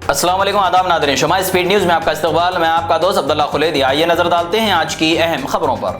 السلام علیکم، آداب ناظرین، شمع اسپیڈ نیوز میں آپ کا استقبال۔ میں آپ کا دوست عبداللہ خلیدی۔ آئیے نظر ڈالتے ہیں آج کی اہم خبروں پر۔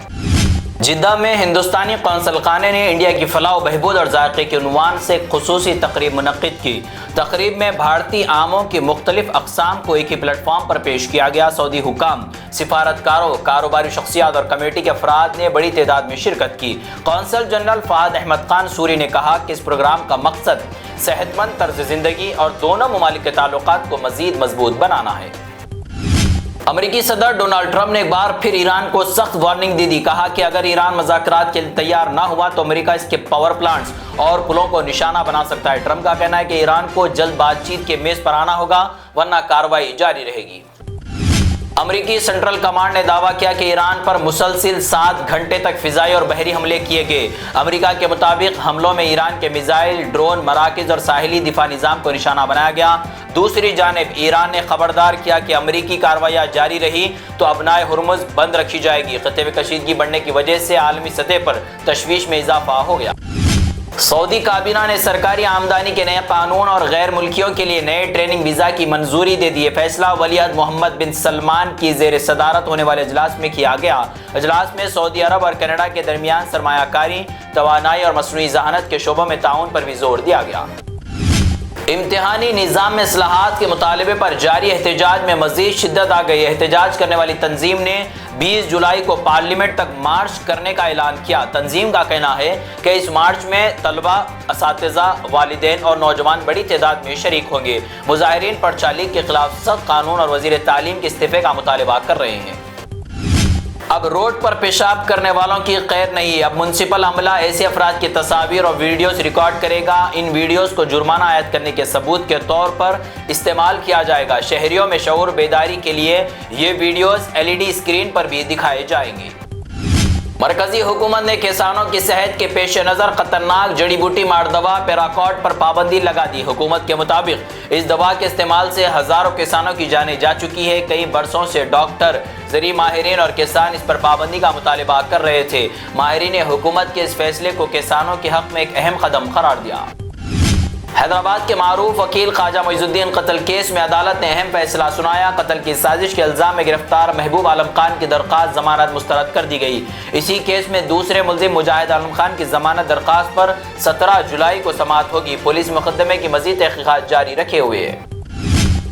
جدہ میں ہندوستانی قونصل خانے نے انڈیا کی فلاح و بہبود اور ذائقے کے عنوان سے خصوصی تقریب منعقد کی۔ تقریب میں بھارتی آموں کی مختلف اقسام کو ایک ہی پلیٹ فارم پر پیش کیا گیا۔ سعودی حکام، سفارتکاروں، کاروباری شخصیات اور کمیٹی کے افراد نے بڑی تعداد میں شرکت کی۔ قونصل جنرل فہد احمد خان سوری نے کہا کہ اس پروگرام کا مقصد صحت مند طرز زندگی اور دونوں ممالک کے تعلقات کو مزید مضبوط بنانا ہے۔ امریکی صدر ڈونلڈ ٹرمپ نے ایک بار پھر ایران کو سخت وارننگ دے دی۔ کہا کہ اگر ایران مذاکرات کے لیے تیار نہ ہوا تو امریکہ اس کے پاور پلانٹس اور پلوں کو نشانہ بنا سکتا ہے۔ ٹرمپ کا کہنا ہے کہ ایران کو جلد بات چیت کے میز پر آنا ہوگا ورنہ کارروائی جاری رہے گی۔ امریکی سینٹرل کمانڈ نے دعویٰ کیا کہ ایران پر مسلسل 7 گھنٹے تک فضائی اور بحری حملے کیے گئے۔ امریکہ کے مطابق حملوں میں ایران کے میزائل، ڈرون، مراکز اور ساحلی دفاع نظام کو نشانہ بنایا گیا۔ دوسری جانب ایران نے خبردار کیا کہ امریکی کارروائیاں جاری رہی تو ابنائے ہرمز بند رکھی جائے گی۔ خطے میں کشیدگی بڑھنے کی وجہ سے عالمی سطح پر تشویش میں اضافہ ہو گیا۔ سعودی کابینہ نے سرکاری آمدنی کے نئے قانون اور غیر ملکیوں کے لیے نئے ٹریننگ ویزا کی منظوری دے دی ہے۔ فیصلہ ولیعہد محمد بن سلمان کی زیر صدارت ہونے والے اجلاس میں کیا گیا۔ اجلاس میں سعودی عرب اور کینیڈا کے درمیان سرمایہ کاری، توانائی اور مصنوعی ذہانت کے شعبوں میں تعاون پر بھی زور دیا گیا۔ امتحانی نظام میں اصلاحات کے مطالبے پر جاری احتجاج میں مزید شدت آ گئی۔ احتجاج کرنے والی تنظیم نے 20 جولائی کو پارلیمنٹ تک مارچ کرنے کا اعلان کیا۔ تنظیم کا کہنا ہے کہ اس مارچ میں طلبہ، اساتذہ، والدین اور نوجوان بڑی تعداد میں شریک ہوں گے۔ مظاہرین پرچہ لیک کے خلاف سخت قانون اور وزیر تعلیم کے استعفے کا مطالبہ کر رہے ہیں۔ اب روڈ پر پیشاب کرنے والوں کی خیر نہیں۔ اب میونسپل عملہ ایسے افراد کی تصاویر اور ویڈیوز ریکارڈ کرے گا۔ ان ویڈیوز کو جرمانہ عائد کرنے کے ثبوت کے طور پر استعمال کیا جائے گا۔ شہریوں میں شعور بیداری کے لیے یہ ویڈیوز LED اسکرین پر بھی دکھائے جائیں گے۔ مرکزی حکومت نے کسانوں کی صحت کے پیش نظر خطرناک جڑی بوٹی مار دوا پیراکوٹ پر پابندی لگا دی۔ حکومت کے مطابق اس دوا کے استعمال سے ہزاروں کسانوں کی جانیں جا چکی ہے۔ کئی برسوں سے ڈاکٹر، زرعی ماہرین اور کسان اس پر پابندی کا مطالبہ کر رہے تھے۔ ماہرین نے حکومت کے اس فیصلے کو کسانوں کے حق میں ایک اہم قدم قرار دیا۔ حیدرآباد کے معروف وکیل خواجہ معیز الدین قتل کیس میں عدالت نے اہم فیصلہ سنایا۔ قتل کی سازش کے الزام میں گرفتار محبوب عالم خان کی درخواست ضمانت مسترد کر دی گئی۔ اسی کیس میں دوسرے ملزم مجاہد عالم خان کی ضمانت درخواست پر 17 جولائی کو سماعت ہوگی۔ پولیس مقدمے کی مزید تحقیقات جاری رکھے ہوئے ہے۔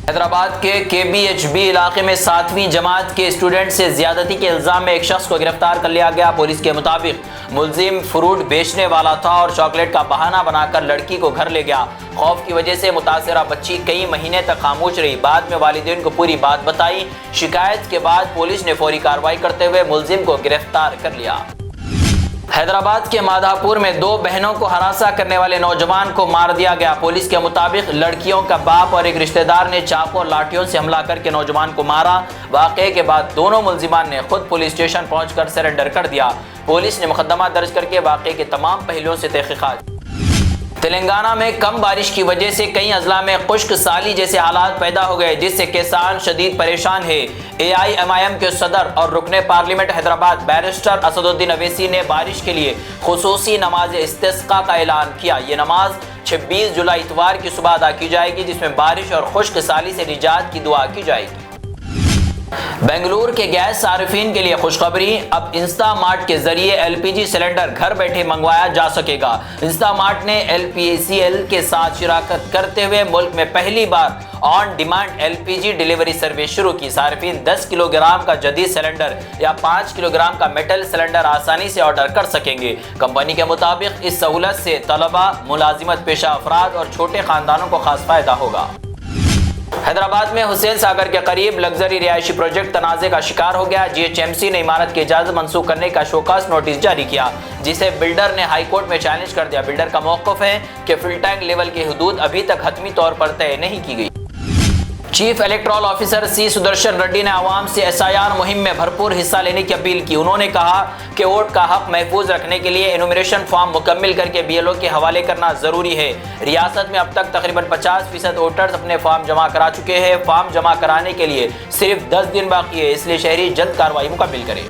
حیدرآباد کے KBHB علاقے میں 7ویں جماعت کے اسٹوڈنٹ سے زیادتی کے الزام میں ایک شخص کو گرفتار کر لیا گیا۔ پولیس کے مطابق ملزم فروٹ بیچنے والا تھا اور چاکلیٹ کا بہانہ بنا کر لڑکی کو گھر لے گیا۔ خوف کی وجہ سے متاثرہ بچی کئی مہینے تک خاموش رہی۔ بعد میں والدین کو پوری بات بتائی۔ شکایت کے بعد پولیس نے فوری کارروائی کرتے ہوئے ملزم کو گرفتار کر لیا۔ حیدرآباد کے مادھا پور میں 2 بہنوں کو ہراساں کرنے والے نوجوان کو مار دیا گیا۔ پولیس کے مطابق لڑکیوں کا باپ اور ایک رشتہ دار نے چاقو اور لاٹھیوں سے حملہ کر کے نوجوان کو مارا۔ واقعے کے بعد دونوں ملزمان نے خود پولیس اسٹیشن پہنچ کر سرنڈر کر دیا۔ پولیس نے مقدمہ درج کر کے واقعے کے تمام پہلوؤں سے تحقیقات۔ تلنگانہ میں کم بارش کی وجہ سے کئی اضلاع میں خشک سالی جیسے حالات پیدا ہو گئے، جس سے کسان شدید پریشان ہیں۔ AIMIM کے صدر اور رکن پارلیمنٹ حیدرآباد بیرسٹر اسد الدین اویسی نے بارش کے لیے خصوصی نماز استسقاء کا اعلان کیا۔ یہ نماز 26 جولائی اتوار کی صبح ادا کی جائے گی، جس میں بارش اور خشک سالی سے نجات کی دعا کی جائے گی۔ بنگلور کے گیس صارفین کے لیے خوشخبری، اب انسٹا مارٹ کے ذریعے LPG سلنڈر گھر بیٹھے منگوایا جا سکے گا۔ انسٹا مارٹ نے LPCL کے ساتھ شراکت کرتے ہوئے ملک میں پہلی بار on demand LPG delivery service شروع کی۔ صارفین 10 کلو گرام کا جدید سلنڈر یا 5 کلو گرام کا میٹل سلنڈر آسانی سے آرڈر کر سکیں گے۔ کمپنی کے مطابق اس سہولت سے طلبہ، ملازمت پیشہ افراد اور چھوٹے خاندانوں کو خاص فائدہ ہوگا۔ حیدرآباد میں حسین ساگر کے قریب لگژری رہائشی پروجیکٹ تنازع کا شکار ہو گیا۔ GHMC نے عمارت کی اجازت منسوخ کرنے کا شوکاز نوٹس جاری کیا، جسے بلڈر نے ہائی کورٹ میں چیلنج کر دیا۔ بلڈر کا موقف ہے کہ فل ٹینک لیول کی حدود ابھی تک حتمی طور پر طے نہیں کی گئی۔ Chief electoral officer C Sudarshan ready نے عوام سے SIR مہم میں بھرپور حصہ لینے کی اپیل کی۔ انہوں نے کہا کہ ووٹ کا حق محفوظ رکھنے کے لیے انومریشن فارم مکمل کر کے BLO کے حوالے کرنا ضروری ہے۔ ریاست میں اب تک تقریباً 50% ووٹرز اپنے فارم جمع کرا چکے ہیں۔ فارم جمع کرانے کے لیے صرف 10 دن باقی ہے، اس لیے شہری جلد کارروائی مکمل کریں۔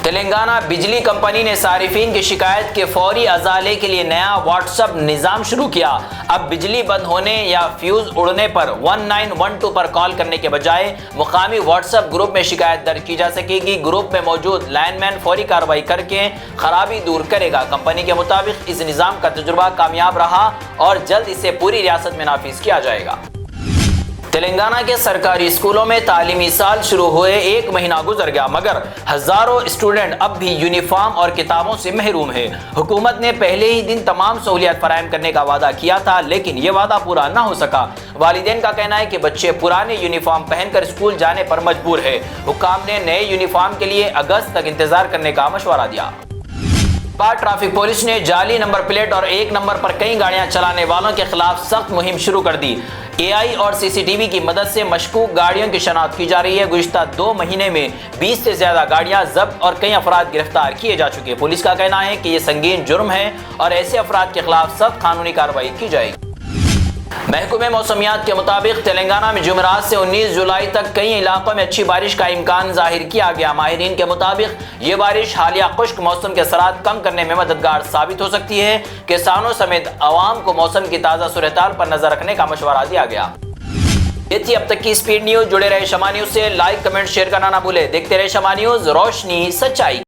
تلنگانہ بجلی کمپنی نے صارفین کی شکایت کے فوری ازالے کے لیے نیا واٹس ایپ نظام شروع کیا۔ اب بجلی بند ہونے یا فیوز اڑنے پر 1912 پر کال کرنے کے بجائے مقامی واٹس ایپ گروپ میں شکایت درج کی جا سکے گی۔ گروپ میں موجود لائن مین فوری کارروائی کر کے خرابی دور کرے گا۔ کمپنی کے مطابق اس نظام کا تجربہ کامیاب رہا اور جلد اسے پوری ریاست میں نافذ کیا جائے گا۔ تلنگانہ کے سرکاری اسکولوں میں تعلیمی سال شروع ہوئے 1 مہینہ گزر گیا مگر ہزاروں اسٹوڈنٹ اب بھی یونیفارم اور کتابوں سے محروم ہیں۔ حکومت نے پہلے ہی دن تمام سہولیات فراہم کرنے کا وعدہ کیا تھا لیکن یہ وعدہ پورا نہ ہو سکا۔ والدین کا کہنا ہے کہ بچے پرانے یونیفارم پہن کر اسکول جانے پر مجبور ہے۔ حکام نے نئے یونیفارم کے لیے اگست تک انتظار کرنے کا مشورہ دیا۔ ٹریفک پولیس نے جعلی نمبر پلیٹ اور 1 نمبر پر کئی گاڑیاں چلانے والوں کے خلاف سخت مہم شروع کر دی۔ اے آئی اور سی سی ٹی وی کی مدد سے مشکوک گاڑیوں کی شناخت کی جا رہی ہے۔ گزشتہ 2 مہینے میں 20 سے زیادہ گاڑیاں ضبط اور کئی افراد گرفتار کیے جا چکے۔ پولیس کا کہنا ہے کہ یہ سنگین جرم ہے اور ایسے افراد کے خلاف سخت قانونی کارروائی کی جائے گی۔ محکمہ موسمیات کے مطابق تلنگانہ میں جمعرات سے 19 جولائی تک کئی علاقوں میں اچھی بارش کا امکان ظاہر کیا گیا۔ ماہرین کے مطابق یہ بارش حالیہ خشک موسم کے اثرات کم کرنے میں مددگار ثابت ہو سکتی ہے۔ کسانوں سمیت عوام کو موسم کی تازہ صورتحال پر نظر رکھنے کا مشورہ دیا گیا۔ یہ تھی اب تک کی اسپیڈ نیوز۔ جڑے رہے شمع نیوز سے، لائک کمنٹ شیئر کرنا نہ بھولے۔ دیکھتے رہے شمع نیوز، روشنی سچائی